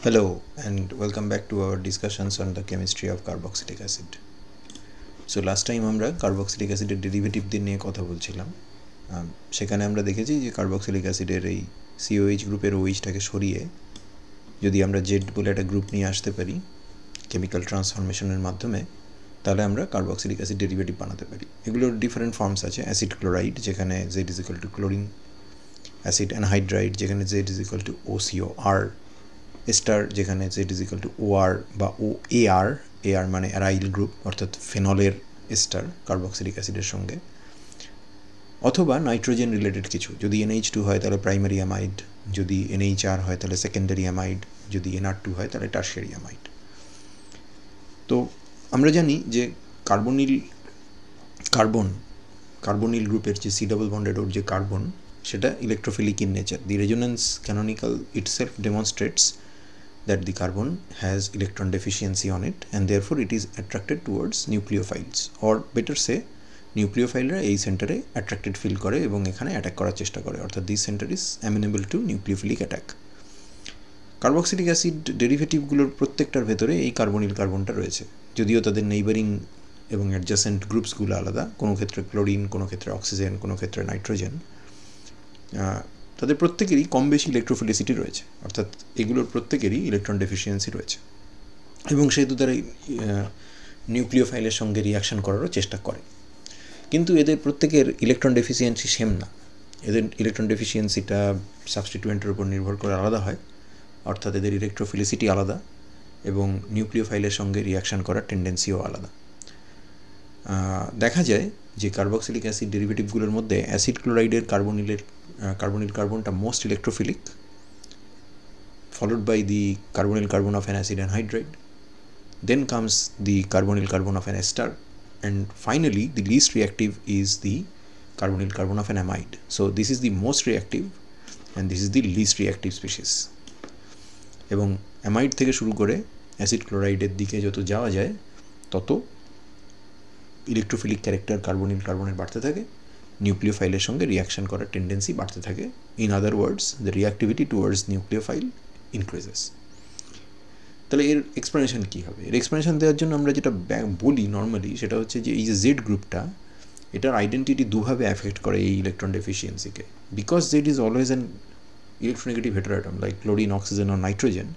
Hello and welcome back to our discussions on the chemistry of carboxylic acid. So last time আমরা carboxylic অ্যাসিডের ডেরিভেটিভদের নিয়ে কথা বলছিলাম। সেখানে আমরা দেখেছি যে কার্বক্সিলিক অ্যাসিডের এই COH গ্রুপের OH-টাকে সরিয়ে যদি আমরা Z বলে একটা গ্রুপ নিয়ে আসতে পারি কেমিক্যাল ট্রান্সফরমেশনের মাধ্যমে, তাহলে আমরা কার্বক্সিলিক অ্যাসিড ডেরিভেটিভ বানাতে পারি। এগুলোর ডিফারেন্ট ফর্মস আছে। অ্যাসিড ক্লোরাইড যেখানে Z = ক্লোরিন, অ্যাসিড অ্যানহাইড্রাইড যেখানে Z = OCOR, এস্টার যেখানে Z = OR বা OAR, AR মানে অ্যারাইল গ্রুপ অর্থাৎ ফেনলের এস্টার কার্বক্সিলিক অ্যাসিডের সঙ্গে, অথবা নাইট্রোজেন রিলেটেড কিছু। যদি NH2 হয় তাহলে প্রাইমারি অ্যামাইড, যদি NHR হয় তাহলে সেকেন্ডারি অ্যামাইড, যদি NR2 হয় তাহলে টারশিয়ারি অ্যামাইড। তো আমরা জানি যে কার্বনিল গ্রুপের যে C ডাবল বন্ডেড ওর যে কার্বন, সেটা electrophilic in nature. The resonance canonical itself demonstrates that the carbon has electron deficiency on it and therefore it is attracted towards nucleophiles, or better say নিউক্লিওফাইলরা এই সেন্টারে attracted feel করে এবং এখানে attack করার চেষ্টা করে, অর্থাৎ this center is amenable to nucleophilic attack. Carboxylic acid ডেরিভেটিভগুলোর প্রত্যেকটার ভেতরে এই কার্বনিল কার্বনটা রয়েছে, যদিও তাদের নেইবারিং এবং অ্যাডজাসেন্ট গ্রুপসগুলো আলাদা। কোনো ক্ষেত্রে ক্লোরিন, কোনো ক্ষেত্রে অক্সিজেন, কোনো ক্ষেত্রে নাইট্রোজেন। তাদের প্রত্যেকেরই কম বেশি ইলেকট্রোফিলিসিটি রয়েছে, অর্থাৎ এগুলোর প্রত্যেকেরই ইলেকট্রন ডেফিসিয়েন্সি রয়েছে এবং সেহেতু তারা নিউক্লিওফাইলের সঙ্গে রিয়াকশান করারও চেষ্টা করে। কিন্তু এদের প্রত্যেকের ইলেকট্রন ডেফিসিয়েন্সি সেম না। এদের ইলেকট্রন ডেফিসিয়েন্সিটা সাবস্টিটুয়েন্টের উপর নির্ভর করে আলাদা হয়, অর্থাৎ এদের ইলেকট্রোফিলিসিটি আলাদা এবং নিউক্লিওফাইলের সঙ্গে রিয়াকশান করার টেন্ডেন্সিও আলাদা। দেখা যায় যে কার্বক্সিলিক অ্যাসিড ডেরিভেটিভগুলোর মধ্যে অ্যাসিড ক্লোরাইডের কার্বনিল কার্বনটা most electrophilic, followed by the carbonyl carbon of an acid anhydride. Then comes the carbonyl carbon of an ester, and finally the least reactive is the carbonyl carbon of an amide. So this is the most reactive and this is the least reactive species. এবং amide থেকে শুরু করে acid ক্লোরাইডের দিকে যত যাওয়া যায় তত electrophilic character carbonyl কার্বনের বাড়তে থাকে, নিউক্লিওফাইলের সঙ্গে রিয়াকশান করার টেন্ডেন্সি বাড়তে থাকে। In other words, the রিয়াক্টিভিটি towards nucleophile increases. তাহলে এর এক্সপ্লেনেশন কী হবে? এর এক্সপ্লেনেশন দেওয়ার জন্য আমরা যেটা বলি নর্মালি, সেটা হচ্ছে যে এই যে জেড গ্রুপটা, এটার আইডেন্টিটি দুভাবে অ্যাফেক্ট করে এই ইলেকট্রন ডেফিসিয়েন্সিকে। Because Z is always an electronegative heteroatom like chlorine, oxygen আর নাইট্রোজেন,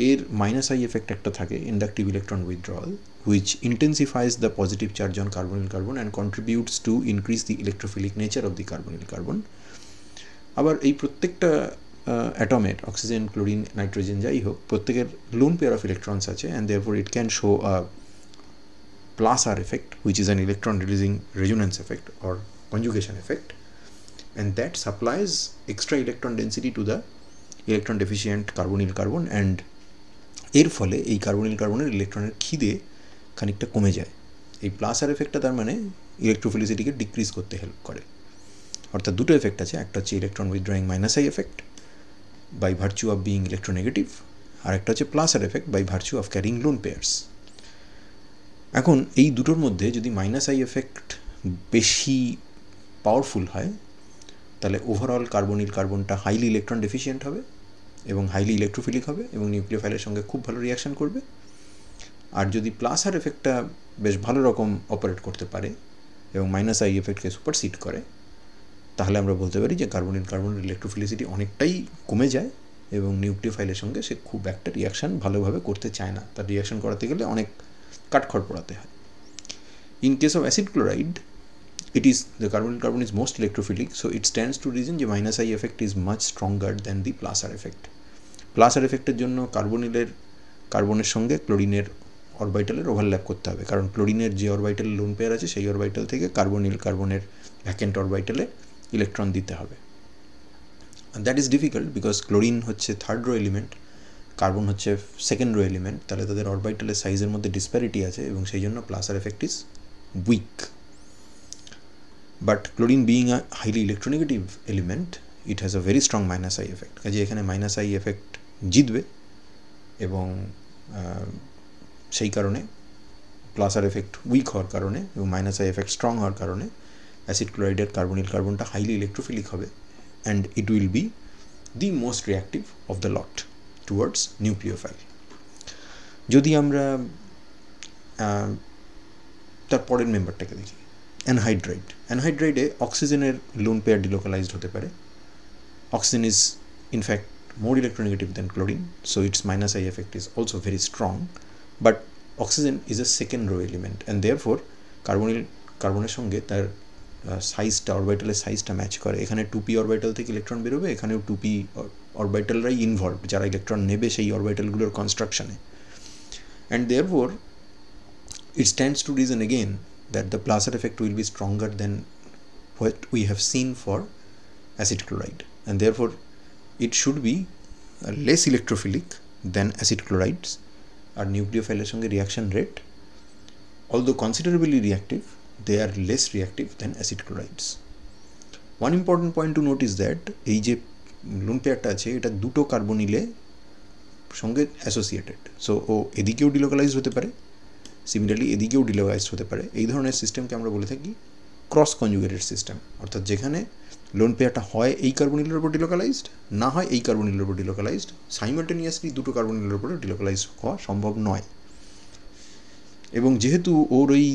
এর -I এফেক্ট একটা থাকে, inductive electron withdrawal, which intensifies the positive charge on carbonyl carbon and contributes to increase the electrophilic nature of the carbonyl carbon. আবার এই প্রত্যেকটা অ্যাটমের, oxygen, chlorine, nitrogen যাই হোক, প্রত্যেকের লোন পেয়ার অফ ইলেকট্রনস আছে, and therefore it can show a +R effect, which is an electron releasing resonance effect or conjugation effect, and that supplies extra electron density to the electron deficient carbonyl carbon, and এর ফলে এই carbonyl কার্বনের ইলেকট্রনের খিদে খানিকটা কমে যায়। এই +R এফেক্টটা তার মানে ইলেকট্রোফিলিসিটিকে ডিক্রিজ করতে হেল্প করে। অর্থাৎ দুটো এফেক্ট আছে, একটা হচ্ছে electron withdrawing -I effect by virtue of being electronegative, আর একটা হচ্ছে +R effect by virtue of carrying lone pairs. এখন এই দুটোর মধ্যে যদি -I এফেক্ট বেশি পাওয়ারফুল হয়, তাহলে ওভারঅল কার্বনিল কার্বনটা হাইলি ইলেকট্রন ডেফিসিয়েন্ট হবে এবং হাইলি ইলেকট্রোফিলিক হবে এবং নিউক্লিওফাইলের সঙ্গে খুব ভালো রিয়াকশান করবে। আর যদি +R এফেক্টটা বেশ ভালো রকম অপারেট করতে পারে এবং -I এফেক্টকে সুপারসিড করে, তাহলে আমরা বলতে পারি যে কার্বনিল কার্বনের ইলেকট্রোফিলিসিটি অনেকটাই কমে যায় এবং নিউক্লিওফাইলের সঙ্গে সে খুব একটা রিয়াকশান ভালোভাবে করতে চায় না, তার রিয়াকশান করাতে গেলে অনেক কাঠখড় পোড়াতে হয়। In case of acid chloride, the carbonyl carbon is most electrophilic, so it stands to reason যে -I effect is much stronger than the +R effect. +R এফেক্টের জন্য কার্বনের সঙ্গে ক্লোরিনের অরবিটালের ওভারল্যাপ করতে হবে, কারণ ক্লোরিনের যে অরবিটাল লোন পেয়ার আছে সেই অরবিটাল থেকে কার্বনিল কার্বনের ভ্যাকেন্ট অরবিটালে ইলেকট্রন দিতে হবে। That is difficult because chlorine হচ্ছে থার্ড রো এলিমেন্ট, কার্বন হচ্ছে সেকেন্ড রো এলিমেন্ট, তাহলে তাদের অরবিটালের সাইজের মধ্যে ডিসপ্যারিটি আছে এবং সেই জন্য +R effect is weak. But chlorine being a highly electronegative element, it has a very strong -I effect. কাজে এখানে -I effect জিতবে এবং সেই কারণে +R effect উইক হওয়ার কারণে এবং -I effect স্ট্রং হওয়ার কারণে অ্যাসিড ক্লোরাইডের কার্বনিল কার্বনটা হাইলি ইলেকট্রোফিলিক হবে, and it will be the most reactive of the lot. Towards nucleophile. যদি আমরা তার পরের মেম্বারটাকে দেখি, অ্যানহাইড্রাইড। অ্যানহাইড্রাইডে অক্সিজেনের লোন পেয়ার ডিলোকালাইজড হতে পারে। Oxygen is in fact more electronegative than chlorine, so its minus I effect is also very strong, but oxygen is a second row element and therefore কার্বনের সঙ্গে তার সাইজটা, অরবিটালের সাইজটা ম্যাচ করে। এখানে 2p অরবিটাল থেকে ইলেকট্রন বেরোবে, এখানেও 2p অরবিটালরাই ইনভলভ, যারা ইলেকট্রন নেবে সেই অরবিটালগুলোর কনস্ট্রাকশনে, and therefore it stands to reason again that the Placer effect will be stronger than what we have seen for acid chloride, and therefore it should be less electrophilic than acid chlorides. Our nucleophile সঙ্গে reaction rate, although considerably reactive, they are less reactive than acid chlorides. One important point to note is that এই যে loan পেয়ারটা আছে এটা দুটো কার্বনিলে সঙ্গে associated, so ও এদিকেও delocalise হতে পারে, সিমিলারলি এদিকেও ডিলোকালাইজ হতে পারে। এই ধরনের সিস্টেমকে আমরা বলে থাকি ক্রস কনজুগেটেড সিস্টেম, অর্থাৎ যেখানে লোন পেয়ারটা হয় এই কার্বনিলের উপর ডিলোকালাইজড, না হয় এই কার্বনিলের উপর ডিলোকালাইজড, সাইমালটেনিয়াসলি দুটো কার্বনিলের উপরে ডিলোকালাইজ হওয়া সম্ভব নয়। এবং যেহেতু ওর ওই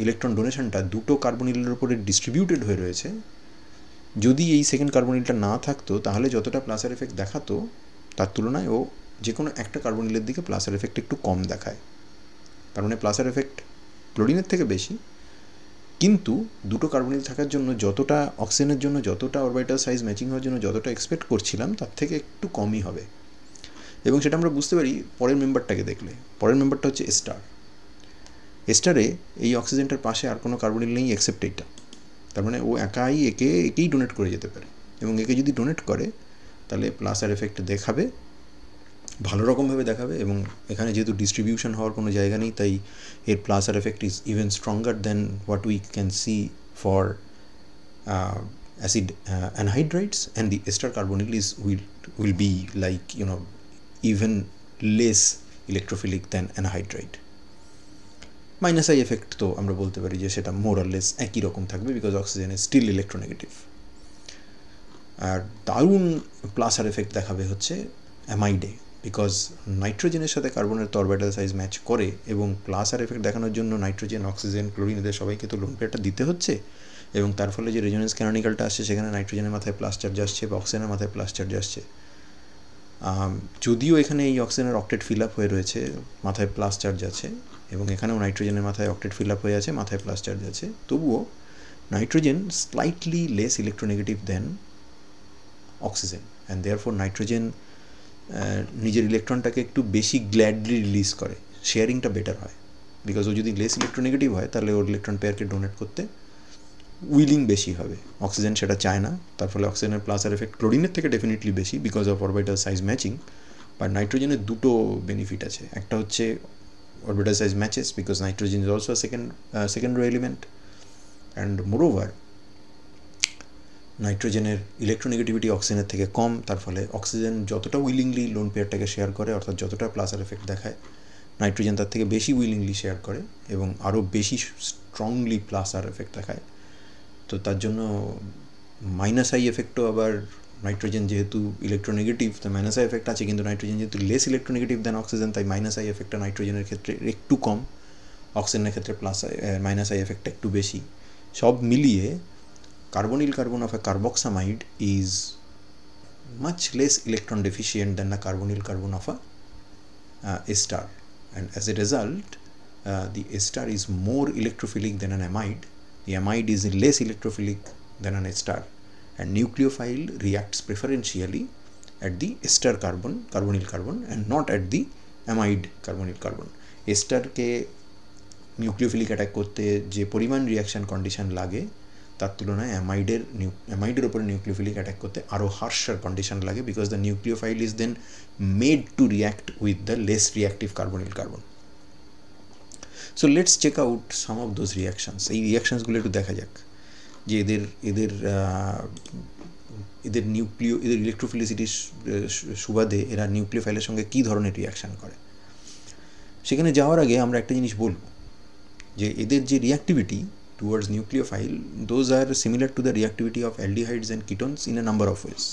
ইলেকট্রন ডোনেশনটা দুটো কার্বনিলের উপরে ডিস্ট্রিবিউটেড হয়ে রয়েছে, যদি এই সেকেন্ড কার্বনিলটা না থাকতো তাহলে যতটা প্লাসার এফেক্ট দেখাতো তার তুলনায় ও যে কোনো একটা কার্বনিলের দিকে প্লাসার এফেক্ট একটু কম দেখায়। তার মানে প্লাসার এফেক্ট ক্লোরিনের থেকে বেশি, কিন্তু দুটো কার্বনিল থাকার জন্য যতটা অক্সিজেনের জন্য যতটা অরবিটাল সাইজ ম্যাচিং হওয়ার জন্য যতটা এক্সপেক্ট করছিলাম তার থেকে একটু কমই হবে। এবং সেটা আমরা বুঝতে পারি পরের মেম্বারটাকে দেখলে। পরের মেম্বারটা হচ্ছে এস্টার। এস্টারে এই অক্সিজেনটার পাশে আর কোনো কার্বনিল নেই এক্সেপ্ট এইটা, তার মানে ও একেই ডোনেট করে যেতে পারে, এবং একে যদি ডোনেট করে তাহলে প্লাসার এফেক্ট দেখাবে, ভালো রকমভাবে দেখাবে। এবং এখানে যেহেতু ডিস্ট্রিবিউশন হওয়ার কোনো জায়গা নেই, তাই এর plus R effect is even stronger than what we can see for acid anhydrides, and the ester carbonyl will be like, you know, even less electrophilic than anhydride. Minus I effect তো আমরা বলতে পারি যে সেটা মোর অর লেস একই রকম থাকবে, because oxygen is still electronegative. আর দারুণ প্লাসার এফেক্ট দেখাবে হচ্ছে অ্যামাইডে, বিকজ নাইট্রোজেনের সাথে কার্বনের তো অরবিটাল সাইজ ম্যাচ করে, এবং প্লাসার এফেক্ট দেখানোর জন্য নাইট্রোজেন, অক্সিজেন, ক্লোরিন এদের সবাইকে তো লোন পেয়ারটা দিতে হচ্ছে, এবং তার ফলে যে রেজোনেন্স ক্যানোনিক্যালটা আসছে সেখানে নাইট্রোজেনের মাথায় প্লাস চার্জ আসছে বা অক্সিজেনের মাথায় প্লাস চার্জ আসছে। যদিও এখানে এই অক্সিজেনের অক্টেট ফিল আপ হয়ে রয়েছে, মাথায় প্লাস চার্জ আছে, এবং এখানেও নাইট্রোজেনের মাথায় অক্টেট ফিল আপ হয়ে আছে, মাথায় প্লাস চার্জ আছে, তবুও nitrogen slightly less electronegative than oxygen, and therefore nitrogen নিজের ইলেকট্রনটাকে একটু বেশি গ্ল্যাডলি রিলিজ করে, শেয়ারিংটা বেটার হয়, বিকজ ও যদি লেস ইলেকট্রোনেগেটিভ হয় তাহলে ওর ইলেকট্রন পেয়ারকে ডোনেট করতে উইলিং বেশি হবে। অক্সিজেন সেটা চায় না, তার ফলে অক্সিজেনের প্লাসার এফেক্ট ক্লোরিনের থেকে ডেফিনেটলি বেশি because of orbital size matching. But নাইট্রোজেনের দুটো বেনিফিট আছে, একটা হচ্ছে orbital size matches because nitrogen is also a second row element, and moreover নাইট্রোজেনের ইলেকট্রোনেগেটিভিটি অক্সিজেনের থেকে কম, তার ফলে অক্সিজেন যতটা উইলিংলি লোন পেয়ারটাকে শেয়ার করে, অর্থাৎ যতটা প্লাসার এফেক্ট দেখায়, নাইট্রোজেন তার থেকে বেশি উইলিংলি শেয়ার করে এবং আরও বেশি স্ট্রংলি প্লাসার এফেক্ট দেখায়। তো তার জন্য মাইনাস আই এফেক্টও আবার, নাইট্রোজেন যেহেতু ইলেকট্রোনেগেটিভ তাই মাইনাস আই এফেক্ট আছে, কিন্তু নাইট্রোজেন যেহেতু লেস ইলেকট্রোনেগেটিভ দেন অক্সিজেন তাই মাইনাস আই এফেক্টটা নাইট্রোজেনের ক্ষেত্রে একটু কম, অক্সিজেনের ক্ষেত্রে মাইনাস আই এফেক্টটা একটু বেশি। সব মিলিয়ে carbonyl carbon of a carboxamide is much less electron deficient than the carbonyl carbon of a ester, and as a result the ester is more electrophilic than an amide, the amide is less electrophilic than an ester, and nucleophile reacts preferentially at the ester carbonyl carbon and not at the amide carbonyl carbon. ester ke nucleophilic attack করতে যে পরিমাণ reaction condition লাগে তার তুলনায় অ্যামাইডের উপরে nucleophilic attack করতে আরও harsher condition লাগে, because the nucleophile is then made to react with the less reactive carbonyl carbon. So let's check out some of those reactions. এই রিয়াকশানসগুলো একটু দেখা যাক যে এদের ইলেকট্রোফিলিসিটির সুবাদে এরা নিউক্লিওফাইলের সঙ্গে কী ধরনের রিয়াকশান করে। সেখানে যাওয়ার আগে আমরা একটা জিনিস বলব যে এদের যে রিয়াক্টিভিটি towards nucleophile, those are similar to the reactivity of aldehydes and ketones in a number of ways.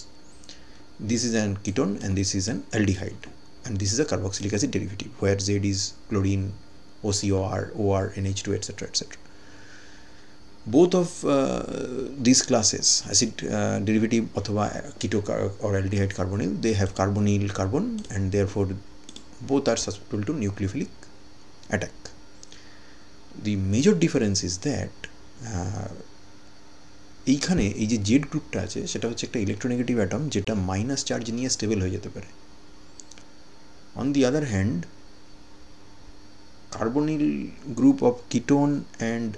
this is an ketone and this is an aldehyde, and this is a carboxylic acid derivative where Z is chlorine, OCOR, OR, NH2, etc., etc. Both of these classes, acid derivative অথবা keto or aldehyde carbonyl, they have carbonyl carbon, and therefore both are susceptible to nucleophilic attack. The major difference is that এইখানে এই যে Z গ্রুপটা আছে সেটা হচ্ছে একটা electronegative atom যেটা মাইনাস চার্জ নিয়ে স্টেবল হয়ে যেতে পারে। On the other hand carbonyl group of ketone and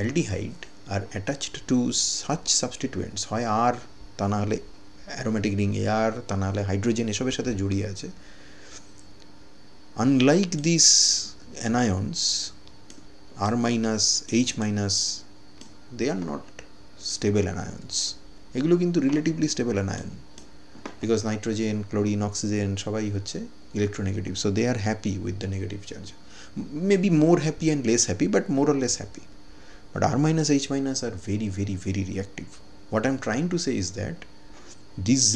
aldehyde are attached to such substituents, হয় আর তা না হলে অ্যারোমেটিক রিং AR, তা না হলে হাইড্রোজেন, এসবের সাথে জড়িয়ে আছে। Unlike this anions R minus, H minus, they are not stable anions. এগুলো কিন্তু relatively stable anion, because nitrogen, chlorine, oxygen সবাই হচ্ছে electronegative, so they are happy with the negative charge, maybe more happy and less happy, but more or less happy. But R minus, H minus are very, very, very reactive. What I'm trying to say is that this Z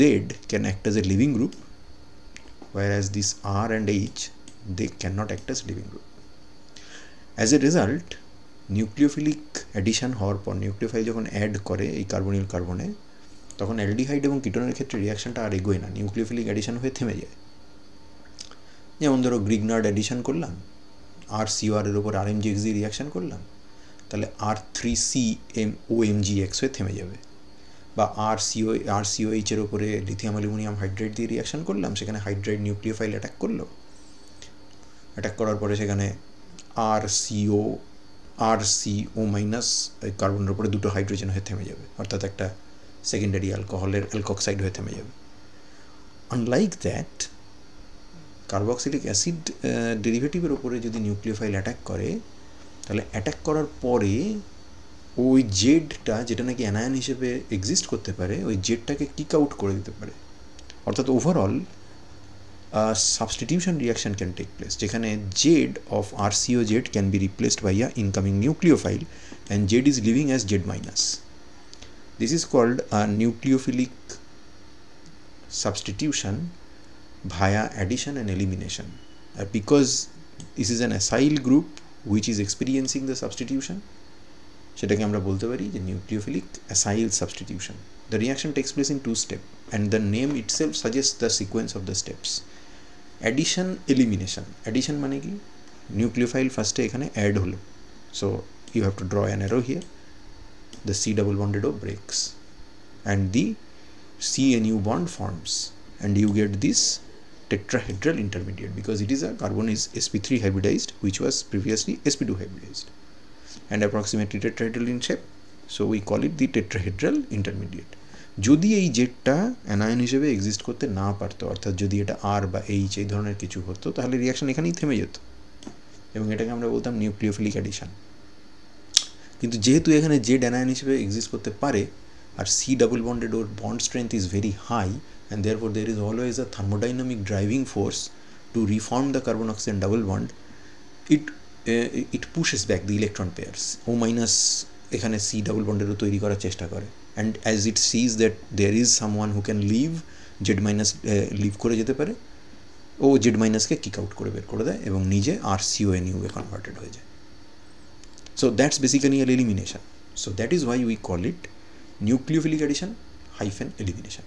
can act as a leaving group, whereas this R and H, they cannot act as leaving group. As a result, nucleophilic addition হওয়ার পর nucleophile যখন add করে এই carbonyl কার্বনে, তখন aldehyde এবং কিটোনের ক্ষেত্রে রিয়াকশনটা আর এগোয় না, নিউক্লিওফিলিক অ্যাডিশন হয়ে থেমে যায়। যেমন ধরো গ্রিগনার্ড অ্যাডিশন করলাম, RCOR এর উপর RMGX দিয়ে রিয়াকশন করলাম, তাহলে R3COMGX হয়ে থেমে যাবে। বা RCOH এর উপরে লিথিয়াম অ্যালুমিনিয়াম হাইড্রাইড দিয়ে রিয়াকশন করলাম, সেখানে হাইড্রাইড নিউক্লিওফাইল অ্যাটাক করলো, অ্যাটাক করার পরে সেখানে RCO মাইনাস কার্বনের উপরে দুটো হাইড্রোজেন হয়ে থেমে যাবে, অর্থাৎ একটা সেকেন্ডারি অ্যালকোহলের অ্যালকক্সাইড হয়ে থেমে যাবে। আনলাইক দ্যাট, কার্বক্সিলিক অ্যাসিড ডেরিভেটিভের উপরে যদি নিউক্লিওফাইল অ্যাটাক করে, তাহলে অ্যাটাক করার পরে ওই জেডটা, যেটা নাকি অ্যানায়ন হিসেবে এক্সিস্ট করতে পারে, ওই জেডটাকে কিক আউট করে দিতে পারে। অর্থাৎ overall substitution reaction can take place, যেখানে Z of RCOZ can be replaced by a incoming nucleophile and Z is leaving as Z minus. This is called a nucleophilic substitution via addition and elimination. Because this is an acyl group which is experiencing the substitution, সেটাকে আমরা বলতে পারি যে nucleophilic acyl substitution. The reaction takes place in two steps, and the name itself suggests the sequence of the steps. Addition, elimination. Addition মানে কি, nucleophile ফার্স্টে এখানে add হলো, so you have to draw an arrow here, the C double bonded O breaks and the CNU bond forms, and you get this tetrahedral intermediate, because it is a carbon is sp3 hybridized which was previously sp2 hybridized and approximately tetrahedral in shape, so we call it the tetrahedral intermediate. যদি এই জেডটা anion হিসেবে exist করতে না পারতো, অর্থাৎ যদি এটা আর বা এইচ এই ধরনের কিছু হতো, তাহলে রিয়াকশন এখানেই থেমে যেত এবং এটাকে আমরা বলতাম নিউক্লিওফিলিক অ্যাডিশন। কিন্তু যেহেতু এখানে জেড অ্যানায়ন হিসেবে এক্সিস্ট করতে পারে, আর সি ডাবল বন্ডেড ওর bond strength is very high, and therefore there is always a thermodynamic driving force to reform the carbon oxygen double bond, it pushes back the electron pairs. O minus এখানে C double বন্ডেরও তৈরি করার চেষ্টা করে, and as it sees that there is someone who can leave, Z minus leave করে যেতে পারে, ও Z minusকে কিক আউট করে বের করে দেয় এবং নিজে RCONU এ কনভার্টেড হয়ে যায়। So that's basically an elimination. So that is why we call it nucleophilic addition hyphen elimination.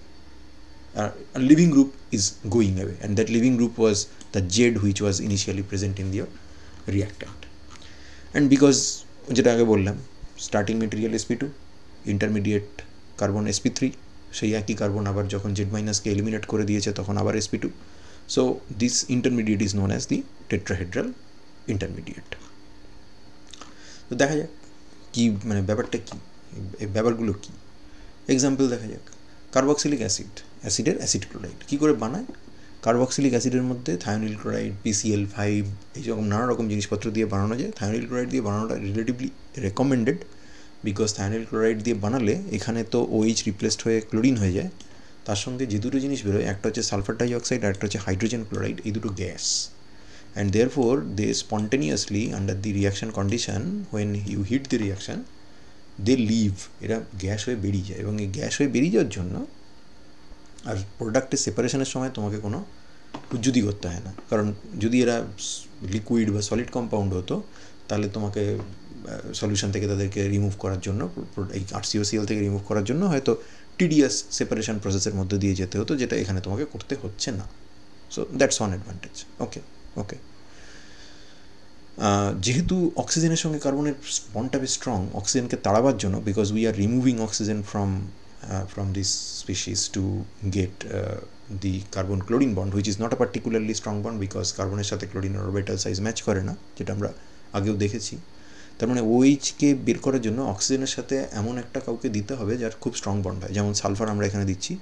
A living group is going away, and that living group was the Z which was initially present in the reactant. And because যেটা আগে বললাম, starting material sp2, intermediate carbon sp3, সেই একই carbon আবার যখন Z মাইনাসকে eliminate করে দিয়েছে তখন আবার sp2, so this intermediate is known as the tetrahedral intermediate. তো দেখা যাক কী মানে ব্যাপারটা কী, এই ব্যাপারগুলো কী। এক্সাম্পল দেখা যাক, কার্বক্সিলিক অ্যাসিডের অ্যাসিড ক্লোরাইড কী করে বানায়। কার্বক্সিলিক অ্যাসিডের মধ্যে থায়োনিল ক্লোরাইড, PCl5 এইরকম নানা রকম জিনিসপত্র দিয়ে বানানো যায়। থায়োনিল ক্লোরাইড দিয়ে বানানোটা relatively recommended, because thionyl chloride দিয়ে বানালে এখানে তো OH রিপ্লেসড হয়ে ক্লোরিন হয়ে যায়, তার সঙ্গে যে দুটো জিনিস বেরোয়, একটা হচ্ছে সালফার ডাইঅক্সাইড আর একটা হচ্ছে হাইড্রোজেন ক্লোরাইড, এই দুটো gas, and therefore they spontaneously under the reaction condition when you heat the reaction they leave, এরা গ্যাস হয়ে বেরিয়ে যায়, এবং এই গ্যাস হয়ে বেরিয়ে যাওয়ার জন্য আর প্রোডাক্টের সেপারেশনের সময় তোমাকে কোনো হুজ্জুতি করতে হয় না, কারণ যদি এরা লিকুইড বা সলিড কম্পাউন্ড হতো তাহলে তোমাকে সলিউশন থেকে তাদেরকে রিমুভ করার জন্য, এই RCOCl থেকে রিমুভ করার জন্য হয়তো টিডিএস সেপারেশন প্রসেসের মধ্যে দিয়ে যেতে হতো, যেটা এখানে তোমাকে করতে হচ্ছে না। So that's one advantage. Okay যেহেতু অক্সিজেনের সঙ্গে কার্বনের বন্ডটা বেশ স্ট্রং, অক্সিজেনকে তাড়াবার জন্য, because we are removing oxygen from this species to get the carbon-chlorine bond, which is not a particularly strong bond because কার্বনের সাথে ক্লোরিনের অরবিটাল সাইজ ম্যাচ করে না, যেটা আমরা আগেও দেখেছি। তার মানে OH-কে বের করার জন্য অক্সিজেনের সাথে এমন একটা কাউকে দিতে হবে যার খুব স্ট্রং বন্ড হয়, যেমন সালফার আমরা এখানে দিচ্ছি।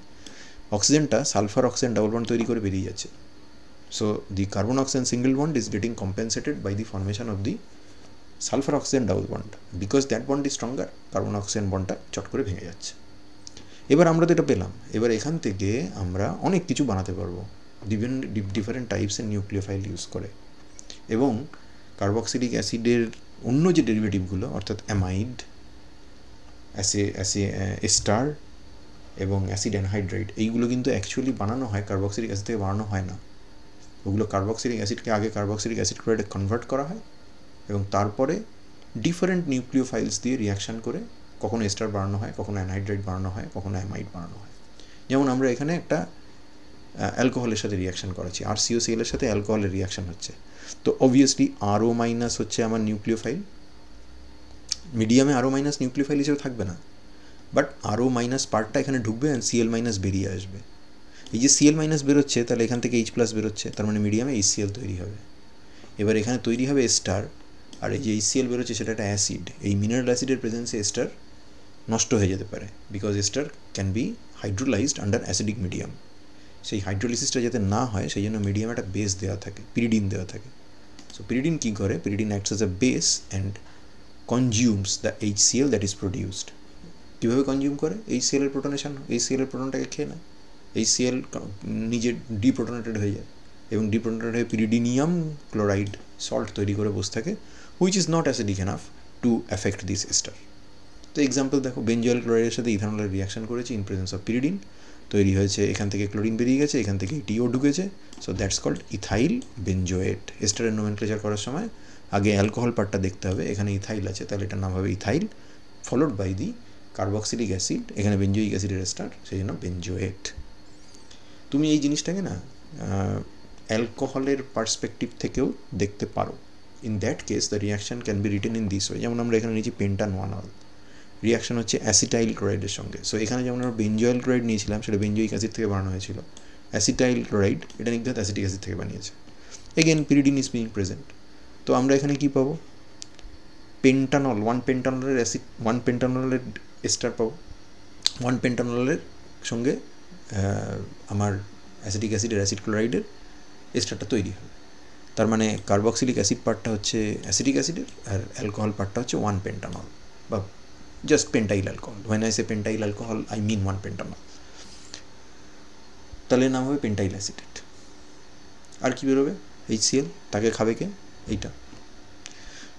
অক্সিজেনটা সালফার অক্সিজেন ডাবল বন্ড তৈরি করে বেরিয়ে যাচ্ছে। So the carbon oxygen single bond is getting compensated by the formation of the sulfur oxygen double bond, because that bond is stronger, carbon oxygen বন্ডটা চট করে ভেঙে যাচ্ছে। এবার আমরা তো এটা পেলাম, এবার এখান থেকে আমরা অনেক কিছু বানাতে পারবো ডিফারেন্ট টাইপসের নিউক্লিওফাইল ইউজ করে, এবং কার্বক্সিলিক অ্যাসিডের অন্য যে ডেরিভেটিভগুলো অর্থাৎ অ্যামাইড, এস্টার এবং অ্যাসিড অ্যানহাইড্রাইড, এইগুলো কিন্তু অ্যাকচুয়ালি বানানো হয় কার্বক্সিলিক অ্যাসিড থেকে, বানানো হয় না। ওগুলো কার্বক্সিলিক অ্যাসিডকে আগে কার্বক্সিলিক অ্যাসিড ক্লোরাইডে কনভার্ট করা হয় এবং তারপরে ডিফারেন্ট নিউক্লিওফাইলস দিয়ে রিয়াকশান করে কখনো এস্টার বানানো হয়, কখনো অ্যানহাইড্রাইড বানানো হয়, কখনো অ্যামাইড বানানো হয়। যেমন আমরা এখানে একটা অ্যালকোহলের সাথে রিয়াকশান করাচ্ছি, RCOCl এর সাথে অ্যালকোহলের রিয়াকশান হচ্ছে, তো অবভিয়াসলি RO- হচ্ছে আমার নিউক্লিওফাইল, মিডিয়ামে RO- নিউক্লিওফাইল হিসেবে থাকবে না, বাট RO- পার্টটা এখানে ঢুকবে অ্যান্ড Cl- বেরিয়ে আসবে। এই যে Cl- বেরোচ্ছে, তাহলে এখান থেকে H+ বেরোচ্ছে, তার মানে মিডিয়ামে HCl তৈরি হবে। এবার এখানে তৈরি হবে এস্টার, আর এই যে HCl বেরোচ্ছে সেটা একটা অ্যাসিড। এই মিনারেল অ্যাসিডের প্রেজেন্সে এস্টার নষ্ট হয়ে যেতে পারে, because ester can be hydrolysed under acidic medium. সেই হাইড্রোলিসিসটা যাতে না হয় সেই জন্য মিডিয়ামে একটা বেস দেওয়া থাকে, পিরিডিন দেওয়া থাকে। সো পিরিডিন কী করে, pyridine acts as a base and consumes the HCl that is produced. কীভাবে কনজিউম করে, HCl এর প্রোটনেশন, HCl এর প্রোটনটাকে খেয়ে নেয়, HCl নিজে ডিপ্রোটনেটেড হয়ে যায় এবং ডিপ্রোটনেটেড হয়ে পিরিডিনিয়াম ক্লোরাইড সল্ট তৈরি করে বসে থাকে, which is not acidic enough to affect this ester. তো এক্সাম্পল দেখো, বেঞ্জয়েল ক্লোরাইডের সাথে ইথানলের রিয়াকশন করেছে ইন প্রেজেন্স অফ পিরিডিন, তৈরি হয়েছে, এখান থেকে ক্লোরিন বেরিয়ে গেছে, এখান থেকে টিও ঢুকেছে, so that's called ethyl benzoate. এস্টারের নোমেনক্লেচার করার সময় আগে অ্যালকোহল পার্টটা দেখতে হবে, এখানে ইথাইল আছে তাহলে এটার নাম হবে ethyl, followed by the carboxylic acid, এখানে বেঞ্জোইক অ্যাসিডের এস্টার, সেই জন্য বেঞ্জোয়েট। তুমি এই জিনিসটাকে না অ্যালকোহলের পার্সপেক্টিভ থেকেও দেখতে পারো। In that case the reaction can be written in this way. যেমন আমরা এখানে নিয়েছি পেন্টান-1-অল, রিয়াকশান হচ্ছে অ্যাসিটাইল ক্লোরাইডের সঙ্গে। সো এখানে যেমন আমরা বেঞ্জয়েল ক্লোরাইড নিয়েছিলাম, সেটা বেঞ্জোইক অ্যাসিড থেকে বানানো হয়েছিল। অ্যাসিটাইল ক্লোরাইড এটা নির্ঘাত অ্যাসিটিক অ্যাসিড থেকে বানিয়েছে। Again pyridine is being present, তো আমরা এখানে কী পাবো, পেন্টানল, 1-পেন্টানলের অ্যাসিড, 1-পেন্টানলের এস্টার পাবো, 1-পেন্টানলের সঙ্গে আমার অ্যাসিটিক অ্যাসিডের অ্যাসিড ক্লোরাইডের এস্টারটা তৈরি হবে। তার মানে কার্বক্সিলিক অ্যাসিড পার্টটা হচ্ছে অ্যাসিটিক অ্যাসিডের আর অ্যালকোহল পার্টটা হচ্ছে 1-পেন্টানল বা just pentyl alcohol. When I say pentyl alcohol I mean 1-পেন্টানল। তাহলে নাম হবে পেন্টাইল অ্যাসিটেট। আর কি বেরোবে, HCl, তাকে খাবে কে, এইটা।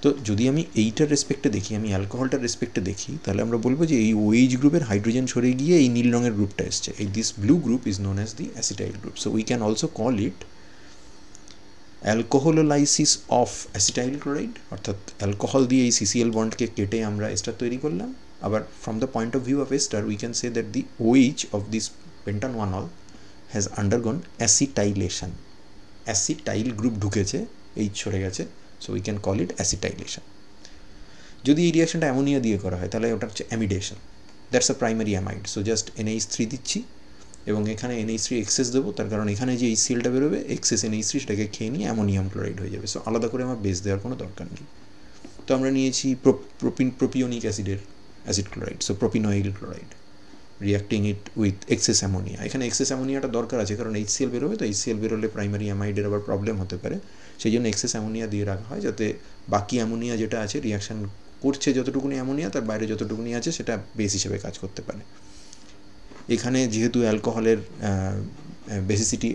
তো যদি আমি এইটার রেসপেক্টে দেখি, আমি অ্যালকোহলটার রেসপেক্টে দেখি, তাহলে আমরা বলবো যে এই OH গ্রুপের হাইড্রোজেন সরে গিয়ে এই নীল রঙের গ্রুপটা এসছে, এই this blue group is known as the acetyl group. So we can also call it alcoholysis of acetyl chloride, অর্থাৎ অ্যালকোহল দিয়ে এই CCl বন্ডকে কেটে আমরা এস্টার তৈরি করলাম। আবার from the point of view of ester we can say that the OH of this pentan one ol has undergone acetylation, acetyl group ঢুকেছে, H সরে গেছে, so we can call it acetylation. যদি এই রিয়াকশনটা অ্যামোনিয়া দিয়ে করা হয় তাহলে ওটা হচ্ছে amidation, that's a primary amide. So just NH3 দিচ্ছি এবং এখানে NH3 এক্সেস দেবো, তার কারণ এখানে যে HClটা বেরোবে এক্সেস NH3 সেটাকে খেয়ে নিয়ে অ্যামোনিয়াম ক্লোরাইড হয়ে যাবে। সো আলাদা করে আমার বেস দেওয়ার কোনো দরকার নেই। তো আমরা নিয়েছি প্রোপিওনিক অ্যাসিডের acid chloride, so propionyl chloride reacting it with excess ammonia. এখানে এক্সেস অ্যামোনিয়াটা দরকার আছে, কারণ HCl বেরোবে, তো HCl বেরোলে প্রাইমারি অ্যামাইডের আবার প্রবলেম হতে পারে, সেই জন্য এক্সেস অ্যামোনিয়া দিয়ে রাখা হয়, যাতে বাকি অ্যামোনিয়া যেটা আছে রিয়াকশান করছে যতটুকুনি অ্যামোনিয়া, তার বাইরে যতটুকুনি আছে সেটা বেস হিসেবে কাজ করতে পারে। এখানে যেহেতু অ্যালকোহলের বেসিসিটি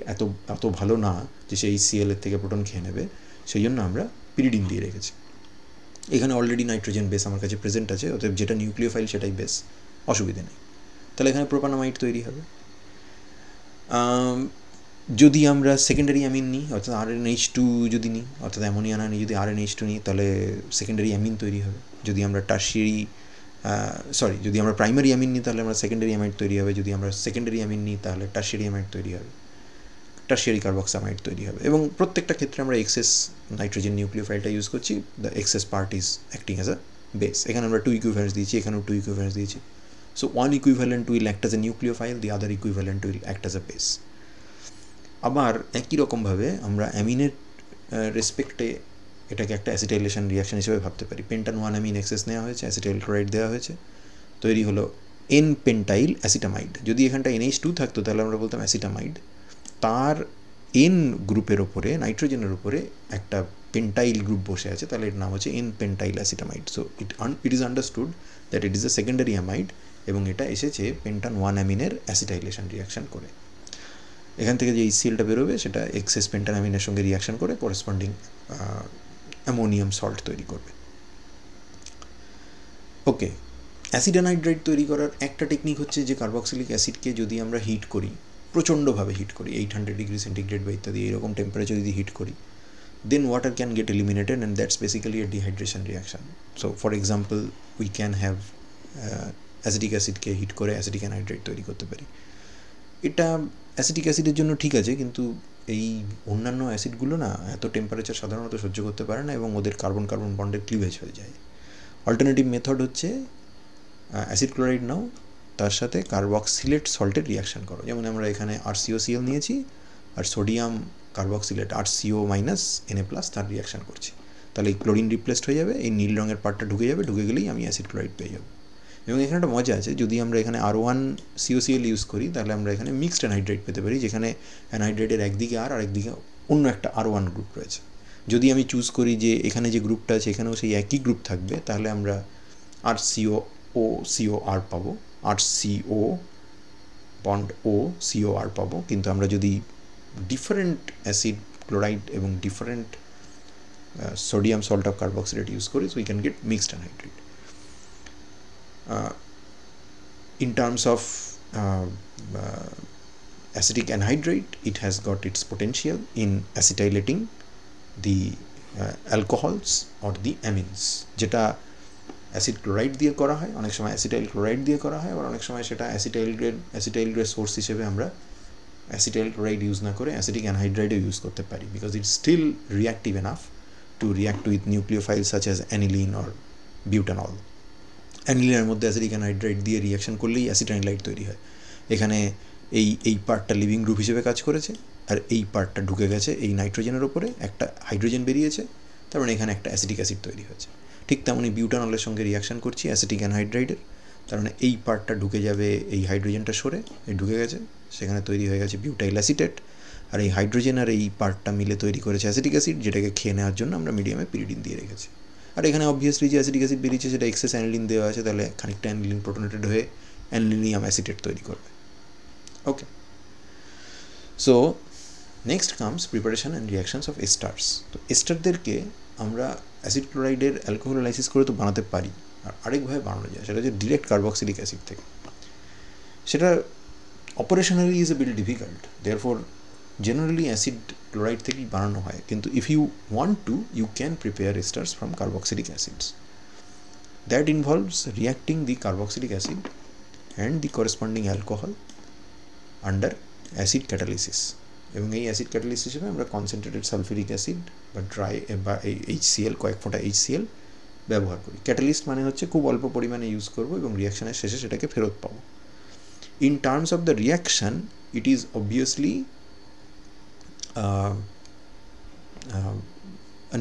এত ভালো না যে সেই HCl এর থেকে প্রোটন খেয়ে নেবে, সেই জন্য আমরা পিরিডিন দিয়ে রেখেছি। এখানে অলরেডি নাইট্রোজেন বেস আমার কাছে প্রেজেন্ট আছে, অতএব যেটা নিউক্লিওফাইল সেটাই বেস, অসুবিধে নেই। তাহলে এখানে প্রোপানামাইড তৈরি হবে। যদি আমরা সেকেন্ডারি অ্যামিন নিই অর্থাৎ RnH2 যদি নিই অর্থাৎ অ্যামোনিয়া না নিই যদি RnH2 নিই তাহলে সেকেন্ডারি অ্যামিন তৈরি হবে। যদি আমরা যদি আমরা প্রাইমারি অ্যামিন নিই তাহলে আমরা সেকেন্ডারি অ্যামাইড তৈরি হবে। যদি আমরা সেকেন্ডারি অ্যামিন নিই তাহলে টারশিয়ারি অ্যামাইড তৈরি হবে, টারশিয়ারি কার্বক্সামাইড তৈরি হবে। এবং প্রত্যেকটা ক্ষেত্রে আমরা এক্সেস নাইট্রোজেন নিউক্লিওফাইলটা ইউজ করছি। The excess part is acting as a base. এখানে আমরা 2 ইকুইভ্যালেন্স দিয়েছি, এখানেও 2 ইকুইভ্যালেন্স দিয়েছি। So one equivalent will act as a nucleophile, the other equivalent will act as a base. আবার একই রকমভাবে আমরা অ্যামিনের রেসপেক্টে এটাকে একটা অ্যাসিটাইলেশন রিয়াকশন হিসেবে ভাবতে পারি। পেন্টান 1 অ্যামিন এক্সেস নেওয়া হয়েছে, অ্যাসিটাইল ক্লোরাইড দেওয়া হয়েছে, তৈরি হলো এন পেন্টাইল অ্যাসিটামাইড। যদি এখানটা NH2 থাকতো তাহলে আমরা বলতাম অ্যাসিটামাইড। তার এন গ্রুপের ওপরে, নাইট্রোজেনের উপরে একটা পেন্টাইল গ্রুপ বসে আছে, তাহলে এর নাম হচ্ছে N pentyl acetamide. So it is understood that it is a secondary amide এবং এটা এসেছে পেন্টান 1 অ্যামিনের অ্যাসিটাইলেশন রিয়াকশন করে। এখান থেকে যে HClটা বেরোবে সেটা এক্সেস পেন্টান অ্যামিনের সঙ্গে রিয়াকশন করে করেসপন্ডিং অ্যামোনিয়াম সল্ট তৈরি করবে। ওকে, অ্যাসিড অ্যানহাইড্রাইড তৈরি করার একটা টেকনিক হচ্ছে যে কার্বক্সিলিক অ্যাসিডকে যদি আমরা হিট করি, প্রচণ্ডভাবে হিট করি, 800 ডিগ্রি সেন্টিগ্রেড বা ইত্যাদি এরকম টেম্পারেচার যদি হিট করি, then water can get eliminated and that's basically a dehydration reaction. So for example we can have acetic অ্যাসিডকে হিট করে অ্যাসিটিক অ্যানহাইড্রাইড তৈরি করতে পারি। এটা অ্যাসিটিক অ্যাসিডের জন্য ঠিক আছে, কিন্তু এই অন্যান্য অ্যাসিডগুলো না এত টেম্পারেচার সাধারণত সহ্য করতে পারে না এবং ওদের কার্বন কার্বন বন্ডের ক্লিভেজ হয়ে যায়। অল্টারনেটিভ মেথড হচ্ছে অ্যাসিড ক্লোরাইড নাও, তার সাথে কার্বক্সিলেট সল্টের রিয়াকশান করো। যেমন আমরা এখানে RCOCl নিয়েছি আর sodium carboxylate RCO minus Na plus তার রিয়াকশান করছি, তাহলে এই ক্লোরিন রিপ্লেসড হয়ে যাবে, এই নীল রঙের পার্টটা ঢুকে যাবে, ঢুকে গেলেই আমি অ্যাসিড ক্লোরাইড পেয়ে যাবো। এবং এখানে একটা মজা আছে, যদি আমরা এখানে R1COCl ইউজ করি তাহলে আমরা এখানে মিক্সড অ্যানহাইড্রাইড পেতে পারি, যেখানে অ্যানহাইড্রাইডের একদিকে আর একদিকে অন্য একটা R1 গ্রুপ রয়েছে। যদি আমি চুজ করি যে এখানে যে গ্রুপটা আছে এখানেও সেই একই গ্রুপ থাকবে, তাহলে আমরা RCOCOR পাবো, RCO বন্ড OCOR পাবো। কিন্তু আমরা যদি ডিফারেন্ট অ্যাসিড ক্লোরাইড এবং different sodium salt of carboxylate use করি, so we can get mixed anhydride. In terms of acetic anhydride, it has got its potential in acetylating the alcohols or the amines, যেটা acid chloride দিয়ে করা হয়, অনেক সময় acetyl chloride দিয়ে করা হয়, আবার অনেক সময় সেটা অ্যাসিটাইল গ্রেড সোর্স হিসেবে আমরা অ্যাসিটাইল ক্লোরাইড ইউজ না করে অ্যাসিটিক অ্যানহাইড্রাইডও ইউজ করতে পারি, because it's still reactive enough to react with nucleophiles such as aniline or butanol. অ্যানিলিনের মধ্যে অ্যাসিটিক অ্যানহাইড্রাইড দিয়ে রিয়াকশন করলেই অ্যাসিটাইলাইড তৈরি হয়। এখানে এই পার্টটা লিভিং গ্রুপ হিসেবে কাজ করেছে আর এই পার্টটা ঢুকে গেছে এই নাইট্রোজেনের ওপরে, একটা হাইড্রোজেন বেরিয়েছে, তার মানে এখানে একটা অ্যাসিটিক অ্যাসিড তৈরি হয়েছে। ঠিক তেমনই বিউটানলের সঙ্গে রিয়াকশন করছি অ্যাসিটিক অ্যানহাইড্রাইডের, তার মানে এই পার্টটা ঢুকে যাবে, এই হাইড্রোজেনটা সরে এই ঢুকে গেছে, সেখানে তৈরি হয়ে গেছে বিউটাইল অ্যাসিটেট, আর এই হাইড্রোজেন আর এই পার্টটা মিলে তৈরি করেছে অ্যাসিটিক অ্যাসিড, যেটাকে খেয়ে নেওয়ার জন্য আমরা মিডিয়ামে পিরিডিন দিয়ে রেখেছি। আর এখানে অবভিয়াসলি যে অ্যাসিটিক অ্যাসিড বেরিয়েছে সেটা এক্সেস অ্যানিলিন দেওয়া আছে, তাহলে খানিকটা অ্যানিলিন প্রোটোনেটেড হয়ে অ্যানিলিনিয়াম অ্যাসিটেট তৈরি করবে। Okay, so next comes preparation and reactions of esters. তো এস্টারদেরকে আমরা অ্যাসিড ক্লোরাইডের অ্যালকোহোলাইসিস করে তো বানাতে পারি, আর আরেকভাবে বানানো যায়, সেটা হচ্ছে ডিরেক্ট কার্বক্সিলিক অ্যাসিড থেকে। সেটা operationally is a bit difficult, therefore generally acid chloride থেকেই বানানো হয়, কিন্তু if you want to you can prepare esters from carboxylic acids. That involves reacting the carboxylic acid and the corresponding alcohol under acid catalysis. এবং এই acid catalysis হিসেবে আমরা concentrated sulphuric acid বা dry বা এই HCl, কয়েক ফোঁটা HCl ব্যবহার করি। ক্যাটালিস্ট মানে হচ্ছে খুব অল্প পরিমাণে ইউজ করবো এবং রিয়াকশানের শেষে সেটাকে ফেরত পাবো। In terms of the reaction it is obviously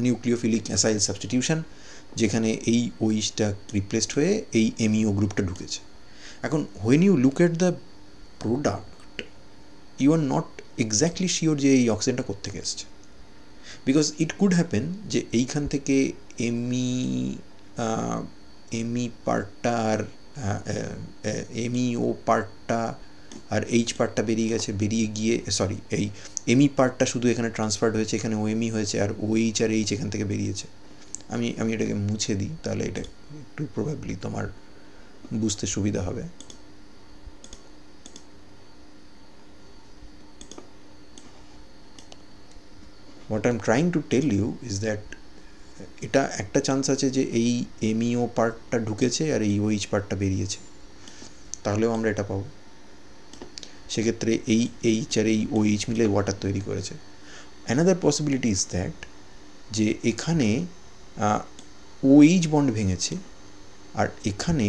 nucleophilic acyl substitution, যেখানে এই OHটা রিপ্লেসড হয়ে এই MEO গ্রুপটা ঢুকেছে। এখন when you look at the product you are not exactly sure যে এই অক্সিজেনটা কোত্থেকে এসছে, বিকজ ইট কুড হ্যাপেন যে এইখান থেকে এমি পার্টটা আর MEO পার্টটা আর H পার্টটা বেরিয়ে গেছে, বেরিয়ে গিয়ে এই এমি পার্টটা শুধু এখানে ট্রান্সফার্ড হয়েছে, এখানে OMe হয়েছে, আর OH আর H এখান থেকে বেরিয়েছে। আমি এটাকে মুছে দিই, তাহলে এটা একটু প্রবাবলি তোমার বুঝতে সুবিধা হবে। What I am trying to tell you is that এটা একটা চান্স আছে যে এই এমইও পার্টটা ঢুকেছে আর এই ওইচ পার্টটা বেরিয়েছে, তাহলেও আমরা এটা পাবো। সেক্ষেত্রে এই এইচ আর এই ওইচ মিলে ওয়াটার তৈরি করেছে। অ্যানাদার পসিবিলিটি ইজ দ্যাট যে এখানে ওইচ বন্ড ভেঙেছে আর এখানে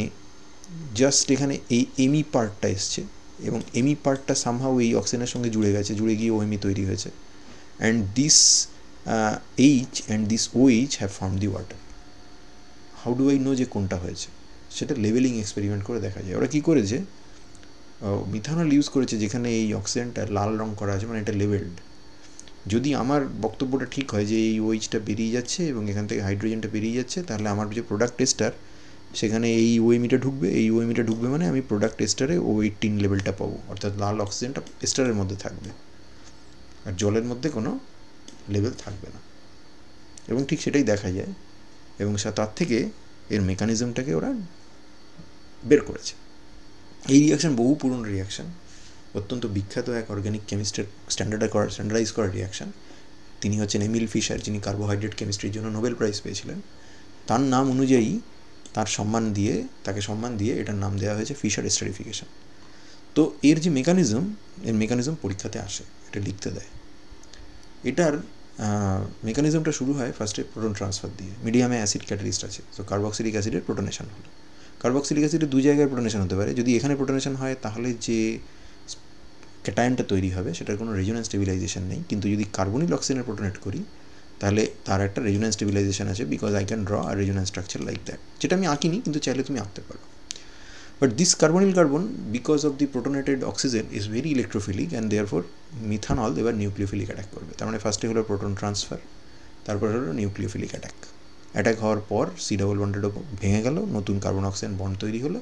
জাস্ট এখানে এই এমি পার্টটা এসছে এবং এমি পার্টটা সামহাও এই অক্সিজেনের সঙ্গে জুড়ে গেছে, জুড়ে গিয়ে ওএমই তৈরি হয়েছে। And this H and this OH have form the water. How do I know যে কোনটা হয়েছে? সেটা লেভেলিং এক্সপেরিমেন্ট করে দেখা যায়। ওরা কী করেছে, মিথানল ইউজ করেছে যেখানে এই অক্সিজেনটা লাল রং করা আছে, মানে এটা লেভেলড। যদি আমার বক্তব্যটা ঠিক হয় যে এই ওইচটা বেরিয়ে যাচ্ছে এবং এখান থেকে হাইড্রোজেনটা বেরিয়ে যাচ্ছে, তাহলে আমার যে প্রোডাক্ট টেস্টার সেখানে এই ওএমইটা ঢুকবে, এই ওএমইটা ঢুকবে মানে আমি প্রোডাক্ট টেস্টারে O18 লেভেলটা পাবো, অর্থাৎ লাল অক্সিজেনটা এস্টারের মধ্যে থাকবে আর জলের মধ্যে কোনো লেভেল থাকবে না। এবং ঠিক সেটাই দেখা যায় এবং তার থেকে এর মেকানিজমটাকে ওরা বের করেছে। এই রিয়াকশান বহু পুরনো রিয়াকশান, অত্যন্ত বিখ্যাত এক অর্গ্যানিক কেমিস্টের স্ট্যান্ডার্ডাইজ করা রিয়াকশান। তিনি হচ্ছেন এমিল ফিশার, যিনি কার্বোহাইড্রেট কেমিস্ট্রির জন্য নোবেল প্রাইজ পেয়েছিলেন। তার নাম অনুযায়ী তাকে সম্মান দিয়ে এটার নাম দেওয়া হয়েছে ফিশার এস্টারিফিকেশন। তো এর যে মেকানিজম পরীক্ষাতে আসে, এটা লিখতে দেয়। এটার মেকানিজমটা শুরু হয় ফার্স্টে প্রোটন ট্রান্সফার দিয়ে। মিডিয়ামে অ্যাসিড ক্যাটালিস্ট আছে, তো কার্বক্সিলিক অ্যাসিডের প্রোটনেশন হলো। কার্বক্সিলিক অ্যাসিডের দুই জায়গায় প্রোটনেশন হতে পারে। যদি এখানে প্রোটনেশন হয় তাহলে যে ক্যাটায়নটা তৈরি হবে সেটার কোনো রেজোন্যান্স স্টেবিলাইজেশন নেই, কিন্তু যদি কার্বনিল অক্সিজেনের প্রোটনেট করি তাহলে তার একটা রেজোন্যান্স স্টেবিলাইজেশন আছে, because I can draw a resonance structure like that, যেটা আমি আঁকিনি কিন্তু চাইলে তুমি আঁকতে পারো। But this carbonyl carbon because of the protonated oxygen is very electrophilic and therefore methanol এবার নিউক্লিওফিলিক অ্যাটাক করবে। তার মানে ফার্স্টে হলো প্রোটন ট্রান্সফার, তারপর হলো নিউক্লিওফিলিক অ্যাটাক হওয়ার পর সি ডাবল বন্ডেডও ভেঙে গেল, নতুন কার্বন অক্সিজেন বন্ড তৈরি হলো।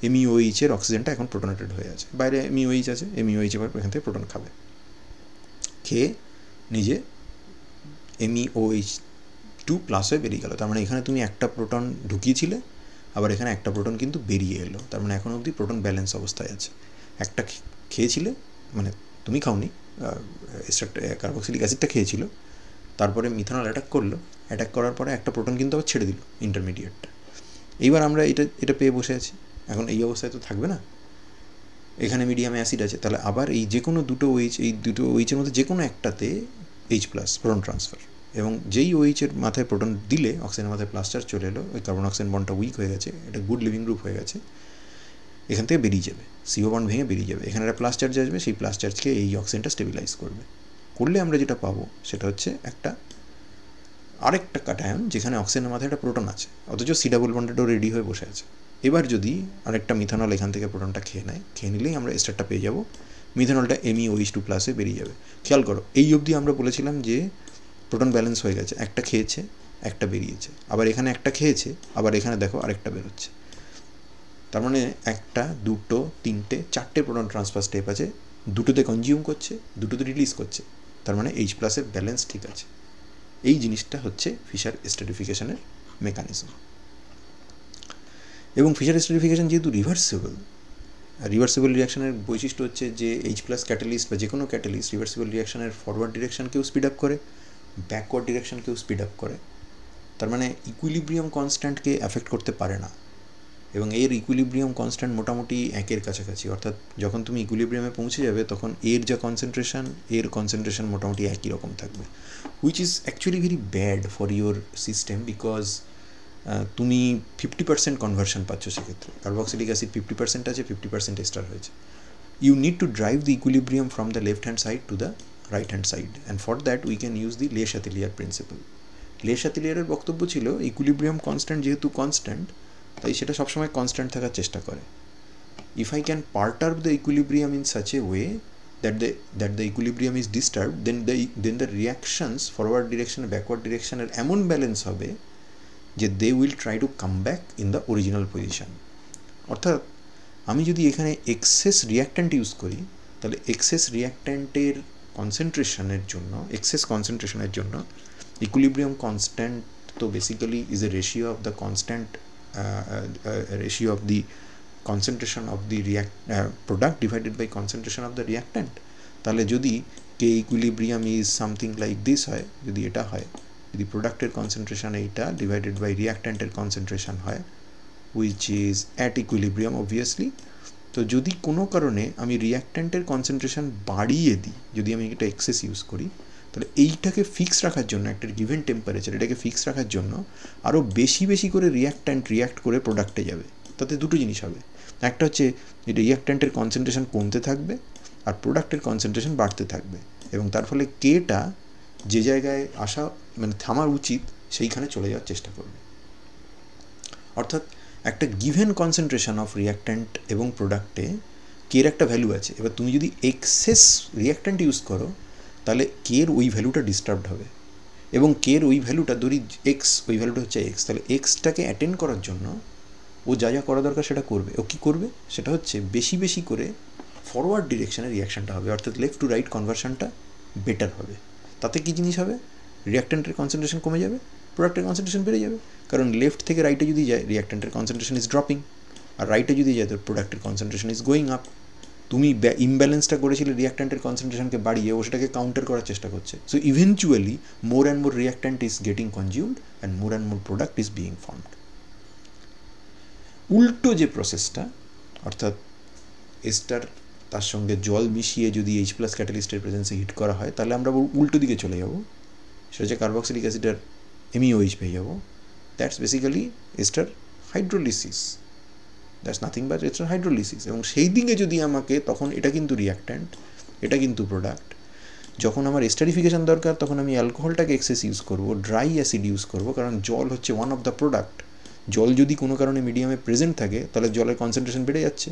এমইওইচের অক্সিজেনটা এখন প্রোটনেটেড হয়ে আছে, বাইরে এমইওইচ আছে, এমইওইচ এবার এখান থেকে প্রোটন খাবে, খেয়ে নিজে MEOH2 প্লাস হয়ে বেরিয়ে গেল। তার মানে এখানে তুমি একটা প্রোটন ঢুকিয়েছিলে, আবার এখানে একটা প্রোটন কিন্তু বেরিয়ে এলো। তার মানে এখন অবধি প্রোটন ব্যালেন্স অবস্থায় আছে। একটা খেয়েছিলে, মানে তুমি খাওনি, কার্বক্সিলিক অ্যাসিডটা খেয়েছিল, তারপরে মিথানল অ্যাটাক করার পরে একটা প্রোটন কিন্তু আবার ছেড়ে দিল, ইন্টারমিডিয়েটটা। এইবার আমরা এটা পেয়ে বসে আছি। এখন এই অবস্থায় তো থাকবে না, এখানে মিডিয়ামে অ্যাসিড আছে, তাহলে আবার এই যে কোনো দুটো ওইচের মধ্যে যে কোনো একটাতে H+ প্রোটন ট্রান্সফার, এবং যেই ওইচের মাথায় প্রোটন দিলে অক্সিজেনের মাথায় প্লাস চার্জ চলে এলো, ওই কার্বন অক্সিজেন বন্ডটা উইক হয়ে গেছে, এটা গুড লিভিং গ্রুপ হয়ে গেছে, এখান থেকে বেরিয়ে যাবে, CO বন্ড ভেঙে বেরিয়ে যাবে, এখানে একটা প্লাস চার্জ আসবে, সেই প্লাস চার্জকে এই অক্সিজেনটা স্টেবিলাইজ করলে আমরা যেটা পাবো সেটা হচ্ছে আরেকটা ক্যাটায়ন যেখানে অক্সিজেনের মাথায় একটা প্রোটন আছে, অথচ সি ডাবল বন্ডেডও রেডি হয়ে বসে আছে। এবার যদি আরেকটা মিথানল এখান থেকে প্রোটনটা খেয়ে নিলেই আমরা এস্টারটা পেয়ে যাব, মিথানলটা MEOH2 প্লাসে বেরিয়ে যাবে। খেয়াল করো, এই অবধি আমরা বলেছিলাম যে প্রোটন ব্যালেন্স হয়ে গেছে, একটা খেয়েছে একটা বেরিয়েছে, আবার এখানে একটা খেয়েছে, আবার এখানে দেখো আরেকটা বেরোচ্ছে। তার মানে একটা, দুটো, তিনটে, চারটে প্রোটন ট্রান্সফার স্টেপ আছে, দুটোতে কনজিউম করছে, দুটোতে রিলিজ করছে, তার মানে H+ ব্যালেন্স ঠিক আছে। এই জিনিসটা হচ্ছে ফিশার এস্টারিফিকেশনের মেকানিজম। এবং ফিশার এস্টারিফিকেশন যেহেতু রিভার্সিবল রিয়াকশনের বৈশিষ্ট্য হচ্ছে যে H+ ক্যাটালিস্ট বা যে কোনো ক্যাটালিস্ট রিভার্সিবল রিয়াকশনের ফরওয়ার্ড ডিরেকশনকেও স্পিড আপ করে, ব্যাকওয়ার্ড ডিরেকশনকেও স্পিড আপ করে। তার মানে ইকুইলিব্রিয়াম কনস্ট্যান্টকে অ্যাফেক্ট করতে পারে না, এবং এর ইকুইলিব্রিয়াম কনস্ট্যান্ট মোটামুটি 1-এর কাছাকাছি, অর্থাৎ যখন তুমি ইকুইলিব্রিয়ামে পৌঁছে যাবে তখন এর যা কনসেন্ট্রেশন মোটামুটি একই রকম থাকবে, which is actually very bad for your system, because তুমি 50% কনভার্সন পাচ্ছ। সেক্ষেত্রে কার্বক্সিলিক অ্যাসিড 50% আছে, 50% এস্টার হয়েছে। You need to drive the equilibrium from the left hand side to the right hand side, and for that we can use the Le Chatelier principle. লে-শাতেলিয়ারের বক্তব্য ছিল equilibrium constant যেহেতু constant, তাই সেটা সবসময় constant থাকার চেষ্টা করে। If I can perturb the equilibrium in such a way that the equilibrium is disturbed, then the reactions forward direction backward direction এর এমন ব্যালেন্স হবে যে they will try to come back in the original position। অর্থাৎ আমি যদি এখানে access reactant use করি, তাহলে এক্সেস কনসেন্ট্রেশনের জন্য ইকুইলিব্রিয়াম কনস্ট্যান্ট তো basically is a ratio of the constant ratio of the concentration of the product divided by concentration of the reactant। তাহলে যদি K equilibrium is something like this হয়, যদি এটা হয়, যদি প্রোডাক্টের কনসেন্ট্রেশন এইটা ডিভাইডেড বাই রিয়াক্ট্যান্টের কনসেন্ট্রেশন হয় which is at equilibrium obviously, তো যদি কোনো কারণে আমি রিয়াক্ট্যান্টের কনসেন্ট্রেশন বাড়িয়ে দিই, যদি আমি এটা এক্সেস ইউজ করি, তাহলে এইটাকে ফিক্স রাখার জন্য, একটা গিভেন টেম্পারেচার এটাকে ফিক্স রাখার জন্য আরও বেশি বেশি করে রিয়াক্ট্যান্ট রিয়াক্ট করে প্রোডাক্টে যাবে। তাতে দুটো জিনিস হবে, একটা হচ্ছে রিয়াক্ট্যান্টের কনসেন্ট্রেশন কমতে থাকবে আর প্রোডাক্টের কনসেন্ট্রেশন বাড়তে থাকবে, এবং তার ফলে কেটা যে জায়গায় আসা মানে থামা উচিত সেইখানে চলে যাওয়ার চেষ্টা করবে। অর্থাৎ একটা গিভেন কনসেন্ট্রেশন অফ রিয়াক্ট্যান্ট এবং প্রোডাক্টে কের একটা ভ্যালু আছে। এবার তুমি যদি এক্সেস রিয়াক্ট্যান্ট ইউজ করো তাহলে কের ওই ভ্যালুটা ডিস্টার্বড হবে, এবং কের ওই ভ্যালুটা ধরি এক্স, ওই ভ্যালুটা হচ্ছে এক্স, তাহলে এক্সটাকে অ্যাটেন্ড করার জন্য ও যা যা করা দরকার সেটা করবে। ও কী করবে সেটা হচ্ছে বেশি বেশি করে ফরওয়ার্ড ডিরেকশানে রিয়াকশানটা হবে, অর্থাৎ লেফট টু রাইট কনভার্সনটা বেটার হবে। তাতে কী জিনিস হবে, রিয়াক্ট্যান্টের কনসেন্ট্রেশন কমে যাবে, প্রোডাক্টের কনসেন্ট্রেশন বেড়ে যাবে, কারণ লেফট থেকে রাইটে যদি যায় রিয়াক্ট্যান্টের কনসেন্ট্রেশন ইজ ড্রপিং, আর রাইটে যদি যায় তো প্রোডাক্টের কনসেন্ট্রেশন ইজ গোয়িং আপ। তুমি ইমব্যালেন্সটা করেছিলে রিয়াক্ট্যান্টের কনসেন্ট্রেশনকে বাড়িয়ে, ও সেটাকে কাউন্টার করার চেষ্টা করছে। So eventually more and more reactant is getting consumed and more and more product is being formed. উল্টো যে প্রসেসটা, অর্থাৎ এস্টার তার সঙ্গে জল মিশিয়ে যদি H+ ক্যাটালিস্টের প্রেজেন্সে হিট করা হয়, তাহলে আমরা উল্টো দিকে চলে যাব, সেটা হচ্ছে কার্বক্সিলিক অ্যাসিডের MEOH পেয়ে যাব। That's basically ester hydrolysis, that's nothing but ester hydrolysis. এবং সেই দিকে যদি আমাকে, তখন এটা কিন্তু রিয়াক্ট্যান্ট, এটা কিন্তু প্রোডাক্ট। যখন আমার এস্টারিফিকেশন দরকার তখন আমি অ্যালকোহলটাকে এক্সেস ইউজ করবো, ড্রাই অ্যাসিড ইউজ করবো, কারণ জল হচ্ছে ওয়ান অফ দ্য প্রোডাক্ট। জল যদি কোনো কারণে মিডিয়ামে প্রেজেন্ট থাকে তাহলে জলের কনসেন্ট্রেশন বেড়ে যাচ্ছে,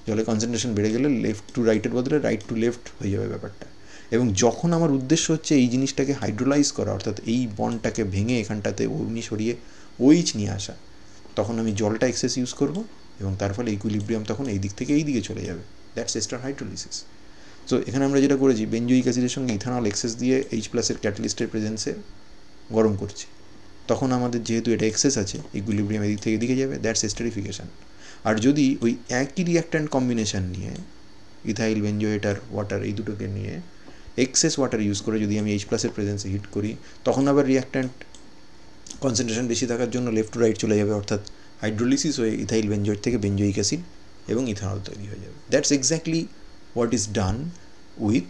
জলের কনসেন্ট্রেশন বেড়ে গেলে লেফট টু রাইটের বদলে রাইট টু লেফট হয়ে যাবে ব্যাপারটা। এবং যখন আমার উদ্দেশ্য হচ্ছে এই জিনিসটাকে হাইড্রোলাইজ করা, অর্থাৎ এই বন্ডটাকে ভেঙে এখানটাতে অগ্নি সরিয়ে OH নিয়ে আসা, তখন আমি জলটা এক্সেস ইউজ করবো, এবং তার ফলে ইকুইলিব্রিয়াম তখন এই দিক থেকে এই দিকে চলে যাবে। That's ester hydrolysis. সো এখানে আমরা যেটা করেছি, বেনজোইক অ্যাসিডের সঙ্গে ইথানল এক্সেস দিয়ে H+ এর ক্যাটালিস্টের প্রেজেন্সে গরম করছি, তখন আমাদের যেহেতু এটা এক্সেস আছে, ইকুইলিব্রিয়াম এদিক থেকে এদিকে যাবে, দ্যাটস এস্টারিফিকেশান। আর যদি ওই একই রিয়াক্ট্যান্ট কম্বিনেশান নিয়ে ইথাইল, বেনজোয়েট আর ওয়াটার, এই দুটোকে নিয়ে এক্সেস ওয়াটার ইউজ করে যদি আমি H+ এর প্রেজেন্সে হিট করি, তখন আবার রিয়াক্ট্যান্ট কনসেন্ট্রেশন বেশি থাকার জন্য লেফট টু রাইট চলে যাবে, অর্থাৎ হাইড্রোলিসিস হয়ে ইথাইল বেনজোয়েট থেকে বেনজোইক অ্যাসিড এবং ইথানল তৈরি হয়ে যাবে। That's exactly what is done with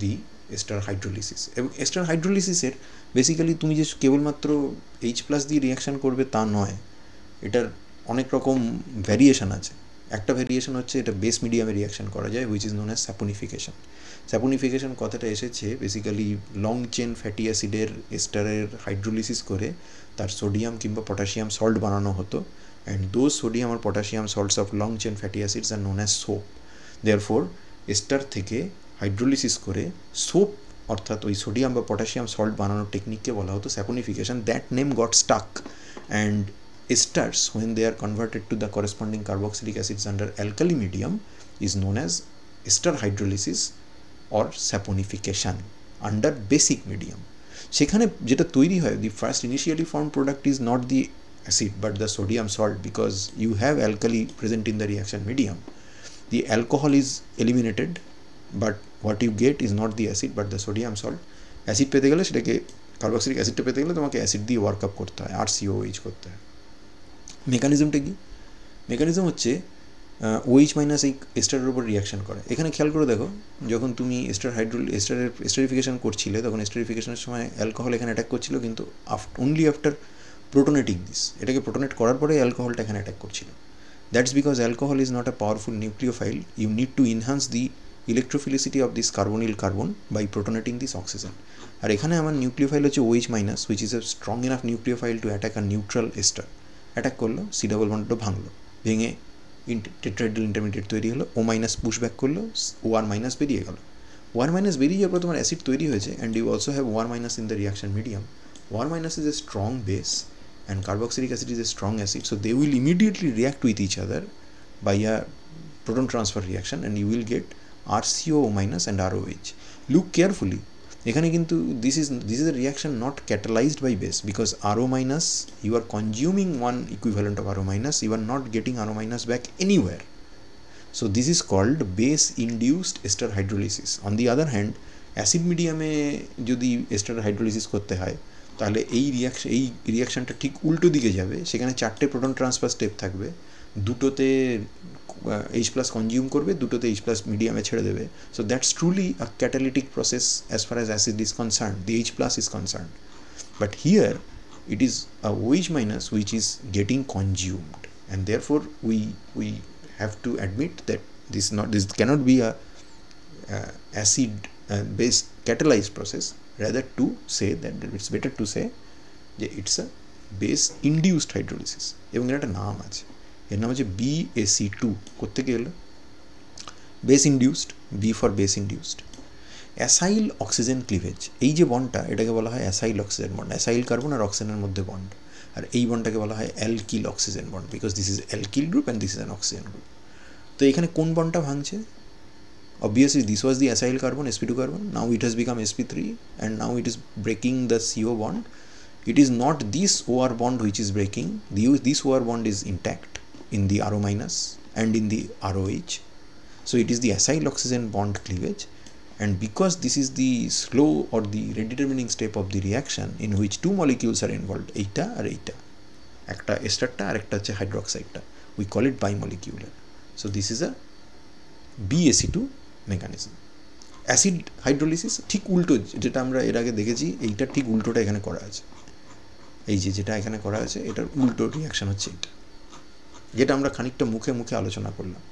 the ester hydrolysis. এবং এস্টার হাইড্রোলিসিসের বেসিক্যালি তুমি যে কেবলমাত্র H+ দিয়ে রিয়াকশান করবে তা নয়, এটার অনেক রকম ভ্যারিয়েশান আছে। একটা ভ্যারিয়েশন হচ্ছে এটা বেস মিডিয়ামে রিয়াকশান করা যায়, which is known as saponification. Saponification কথাটা এসেছে বেসিক্যালি লং চেন ফ্যাটি অ্যাসিডের এস্টারের হাইড্রোলিসিস করে তার সোডিয়াম কিংবা পটাশিয়াম সল্ট বানানো হতো, অ্যান্ড দোজ সোডিয়াম আর potassium salts of long chain fatty acids are known as soap. Therefore ester থেকে হাইড্রোলিসিস করে সোপ, অর্থাৎ ওই সোডিয়াম বা পটাশিয়াম সল্ট বানানোর টেকনিককে বলা হতো saponification. That name got stuck, and esters when they are converted to the corresponding carboxylic acids under alkali medium is known as ester hydrolysis or saponification under basic medium. সেখানে যেটা তৈরি হয়, the first initially formed product is not the acid but the sodium salt, because you have alkali present in the reaction medium. The alcohol is eliminated but what you get is not the acid but the sodium salt. Acid পেতে গেলে সেটাকে, carboxylic অ্যাসিডটা পেতে গেলে তোমাকে acid দিয়ে work up করতে হয়, RCOH করতে হয়। মেকানিজমটা কি? মেকানিজম হচ্ছে OH- এই এস্টারের উপর রিয়াকশান করে। এখানে খেয়াল করে দেখো, যখন তুমি এস্টারের এস্টারিফিকেশান করছিলে, তখন এস্টারিফিকেশনের সময় অ্যালকোহল এখানে অ্যাটাক করছিল, কিন্তু অনলি আফটার প্রোটোনেটিং দিস, এটাকে প্রোটোনেট করার পরে অ্যালকোহলটা এখানে অ্যাটাক করছিল। That's because alcohol is not a powerful nucleophile, you need to enhance the electrophilicity of this carbonyl carbon by protonating this oxygen. আর এখানে আমার নিউক্লিওফাইল হচ্ছে OH-, which is a strong enough nucleophile to attack a neutral ester. Attack করলো, C double বন্ডটা ভাঙলো, ভেঙে tetrahedral intermediate তৈরি হলো, O- পুশ ব্যাক করলো, OR- বেরিয়ে গেল। OR- বেরিয়ে যাওয়ার পর তোমার অ্যাসিড তৈরি হয়েছে, and you also have OR- in the reaction medium. OR- is a strong base and carboxylic acid is a strong acid, so they will immediately react with each other by a proton transfer reaction and you will get RCO- and ROH. Look carefully, এখানে কিন্তু this is a reaction not catalyzed by base, because RO- you are consuming one equivalent of RO-, you are not getting RO- back anywhere. So this is called base induced ester hydrolysis. On the other hand, acid মিডিয়ামে যদি ester hydrolysis করতে হয় তাহলে এই রিয়াকশানটা ঠিক উল্টো দিকে যাবে। সেখানে 4টে প্রোটন ট্রান্সফার স্টেপ থাকবে, দুটোতে H+ কনজিউম করবে, দুটোতে H+ মিডিয়ামে ছেড়ে দেবে। So that's truly a catalytic process as far as acid is concern, the H+ is concern. But here it is a OH- which is getting consumed, and therefore we have to admit that this cannot be a acid base catalyzed process, rather to say that it's better to say that it's a base induced hydrolysis. এবং এর একটা নাম আছে, এর নাম হচ্ছে BaC2। কোত্থেকে এলো? Base induced, B for base induced. Acyl oxygen cleavage, এই যে বন্ডটা এটাকে বলা হয় acyl oxygen bond. Acyl carbon আর অক্সিজেনের মধ্যে বন্ড, আর এই বন্ডটাকে বলা হয় alkyl oxygen bond, because this is alkyl group and this is an oxygen group. তো এখানে কোন বন্ডটা ভাঙছে? Obviously this was the acyl carbon, sp2 carbon, now it has become sp3 and now it is breaking the CO bond. It is not this OR bond which is breaking, this OR bond is intact in the RO- and in the ROH. So it is the acyl oxygen bond cleavage, and because this is the slow or the rate determining step of the reaction in which two molecules are involved, এইটা আর এইটা, একটা এস্টারটা আর একটা হচ্ছে হাইড্রোক্সাইডটা, we call it bimolecular. So this is a BaC2 mechanism. Acid hydrolysis ঠিক উল্টো, যেটা আমরা এর আগে দেখেছি, এইটার ঠিক উল্টোটা এখানে করা আছে। এই যেটা এখানে করা আছে এটার উল্টো রিয়াকশান হচ্ছে এটা, যেটা আমরা খানিকটা মুখে মুখে আলোচনা করলাম।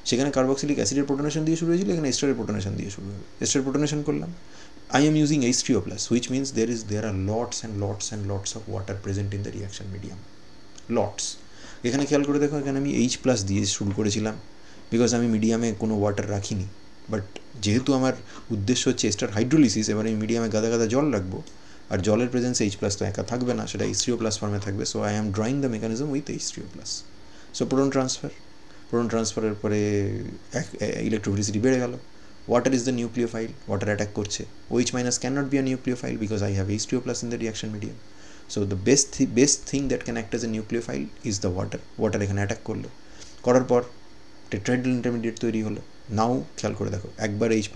সেখানে কার্বক্সিলিক অ্যাসিডের প্রোটনেশন দিয়ে শুরু হয়েছিল, এখানে এস্টারের প্রোটনেশন দিয়ে শুরু হবে। এস্টার প্রোটনেশন করলাম, I am using H3O+, which means there are lots and lots of water present in the reaction medium, lots। এখানে খেয়াল করে দেখো, এখানে আমি H+ দিয়ে শুরু করেছিলাম, বিকজ আমি মিডিয়ামে কোনো ওয়াটার রাখিনি। বাট যেহেতু আমার উদ্দেশ্য হচ্ছে এস্টার হাইড্রোলিসিস, এবার আমি মিডিয়ামে গাদা গাদা জল রাখবো, আর জলের প্রেজেন্সে H+ তো একা থাকবে না, সেটা H3O+ ফর্মে থাকবে। So I am drawing the mechanism with H3O+। So proton ট্রান্সফারের পরে ইলেকট্রোফিলিসিটি বেড়ে গেল। Water is the nucleophile, water attack করছে। OH- can not be a nucleophile because I have H3O+ in the reaction medium. So the best thing that can act as a nucleophile is the water এখানে attack করলো, করার পর tetrahedral intermediate তৈরি হলো। নাও খেয়াল করে দেখো, একবার H+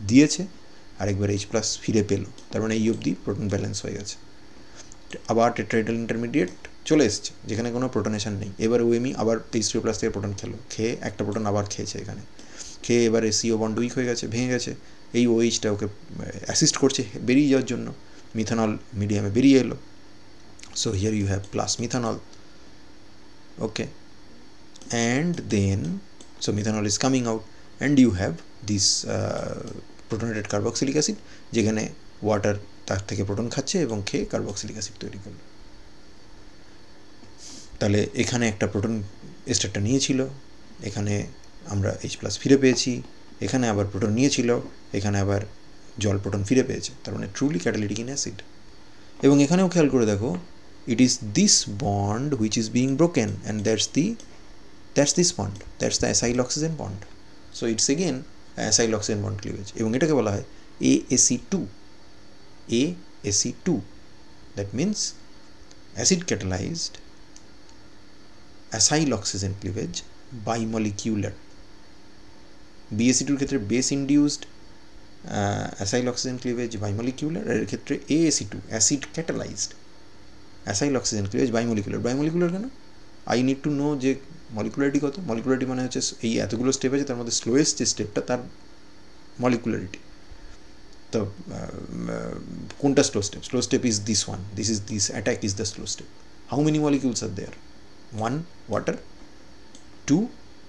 দিয়েছে আর একবার H+ ফিরে পেলো, তার মানে এই অবধি প্রোটন ব্যালেন্স হয়ে গেছে। আবার টেট্রাহাইড্রাল ইন্টারমিডিয়েট চলে এসছে যেখানে কোনো প্রোটনেশন নেই। এবার OMe আবার H3O+ থেকে প্রোটন খেয়ে একটা প্রোটন আবার খেয়েছে, এখানে খেয়ে এবারে CO বন্ড উইক হয়ে গেছে, ভেঙে গেছে। এই OH-টা ওকে অ্যাসিস্ট করছে বেরিয়ে যাওয়ার জন্য, মিথানল মিডিয়ামে বেরিয়ে এলো। So here you have plus methanol, okay, and then so methanol is coming out and you have this protonated carboxylic acid, যেখানে ওয়াটার তার থেকে প্রোটন খাচ্ছে এবং খেয়ে কার্বক্সিলিক অ্যাসিড তৈরি করলো। তাহলে এখানে একটা প্রোটন এস্টারটা নিয়েছিল, এখানে আমরা H+ ফিরে পেয়েছি, এখানে আবার প্রোটন নিয়েছিল, এখানে আবার জল প্রোটন ফিরে পেয়েছে, তার মানে ট্রুলি ক্যাটালিটিক ইন অ্যাসিড। এবং এখানেও খেয়াল করে দেখো, it is this bond which is being broken, and that's this bond, that's the acyl oxygen bond. So it's again acyl oxygen bond cleavage, এবং এটাকে বলা হয় AaC2। that means acid catalyzed acyl oxygen cleavage bimolecular। BaC2 এর ক্ষেত্রে base induced acyl oxygen cleavage bimolecular, এর ক্ষেত্রে AaC2 acid catalyzed acyl oxygen cleavage bimolecular কেন? I need to know যে মলিকুলারিটি কত। মলিকুলারিটি মানে হচ্ছে এই এতগুলো স্টেপ আছে, তার মধ্যে স্লোয়েস্ট যে স্টেপটা তার মলিকুলারিটি। তো কোনটা slow step is this one, this attack is the slow step. How many molecules are there? 1 water, 2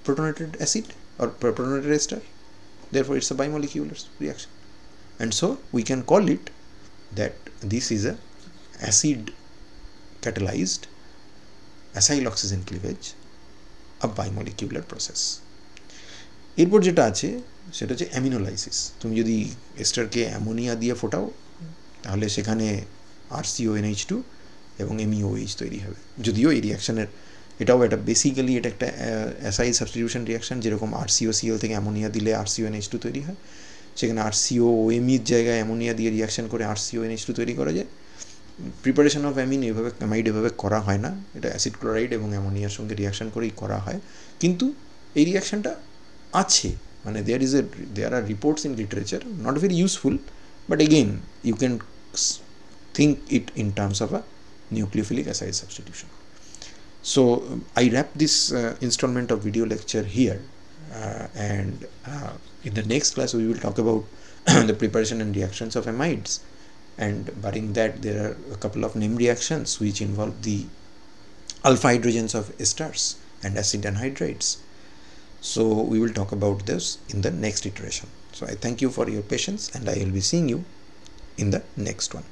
protonated acid or protonated ester, therefore it's a bimolecular reaction, and so we can call it that this is a acid catalyzed acyl oxygen cleavage, a bimolecular process. এরপর যেটা আছে সেটা হচ্ছে অ্যামিনোলাইসিস। তুমি যদি এস্টারকে ammonia দিয়ে ফোটাও তাহলে সেখানে RCONH2 এবং MEOH তৈরি হবে। যদিও এই রিয়াকশানের এটাও একটা বেসিক্যালি এটা একটা অ্যাসাইল সাবস্টিটিউশন রিয়াকশান, যেরকম RCOCl থেকে অ্যামোনিয়া দিলে RCONH2 তৈরি হয়, সেখানে RCOMEর জায়গায় অ্যামোনিয়া দিয়ে রিয়াকশান করে RCONH2 তৈরি করা যায়। প্রিপারেশন অফ অ্যামাইড এভাবে করা হয় না, এটা অ্যাসিড ক্লোরাইড এবং অ্যামোনিয়ার সঙ্গে রিয়াকশান করেই করা হয়। কিন্তু এই রিয়াকশানটা আছে, মানে there are reports in literature, not very useful, but again you can think it in terms of a nucleophilic acid substitution. So I wrap this installment of video lecture here, and in the next class we will talk about the preparation and reactions of amides, and barring that there are a couple of name reactions which involve the alpha hydrogens of esters and acid anhydrides. So we will talk about this in the next iteration. So I thank you for your patience, and I will be seeing you in the next one.